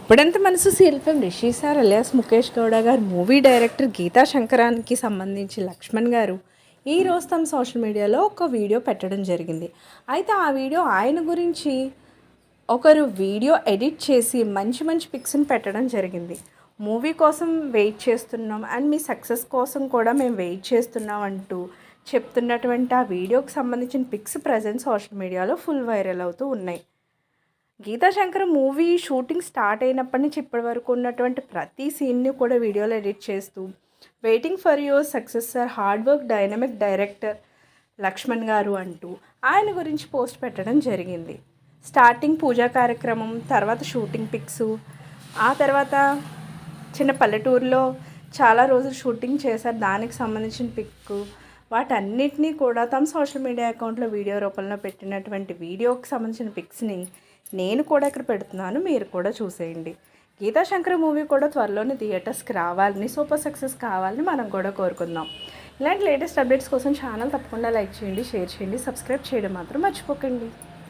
ఇప్పుడంత మనసు శిల్పం Rishi sir alias Mukesh Gowda గారు మూవీ డైరెక్టర్ గీతా శంకరానికి సంబంధించి లక్ష్మణ్ గారు ఈరోజు తమ సోషల్ మీడియాలో ఒక వీడియో పెట్టడం జరిగింది. అయితే ఆ వీడియో ఆయన గురించి ఒకరు వీడియో ఎడిట్ చేసి మంచి మంచి పిక్స్ని పెట్టడం జరిగింది. మూవీ కోసం వెయిట్ చేస్తున్నాం అండ్ మీ సక్సెస్ కోసం కూడా మేము వెయిట్ చేస్తున్నాం అంటూ చెప్తున్నటువంటి ఆ వీడియోకి సంబంధించిన పిక్స్ ప్రజెంట్ సోషల్ మీడియాలో ఫుల్ వైరల్ అవుతూ ఉన్నాయి. Geetha Shankar movie shooting start అయినప్పటి నుంచి ఇప్పటి వరకు ఉన్నటువంటి ప్రతి సీన్ని కూడా వీడియోలో ఎడిట్ చేస్తూ waiting for your success sir, hard work dynamic director Lakshman garu అంటూ ఆయన గురించి పోస్ట్ పెట్టడం జరిగింది. స్టార్టింగ్ పూజా కార్యక్రమం, తర్వాత షూటింగ్ పిక్స్, ఆ తర్వాత చిన్న పల్లెటూరులో చాలా రోజులు షూటింగ్ చేశారు, దానికి సంబంధించిన పిక్, వాటన్నిటినీ కూడా తమ సోషల్ మీడియా అకౌంట్లో వీడియో రూపంలో పెట్టినటువంటి వీడియోకి సంబంధించిన పిక్స్ని నేను కూడా ఇక్కడ పెడుతున్నాను, మీరు కూడా చూసేయండి. గీతా శంకర్ మూవీ కూడా త్వరలోనే థియేటర్స్కి రావాలని, సూపర్ సక్సెస్ కావాలని మనం కూడా కోరుకుందాం. ఇలాంటి లేటెస్ట్ అప్డేట్స్ కోసం ఛానల్ తప్పకుండా లైక్ చేయండి, షేర్ చేయండి, సబ్స్క్రైబ్ చేయడం మాత్రం మర్చిపోకండి.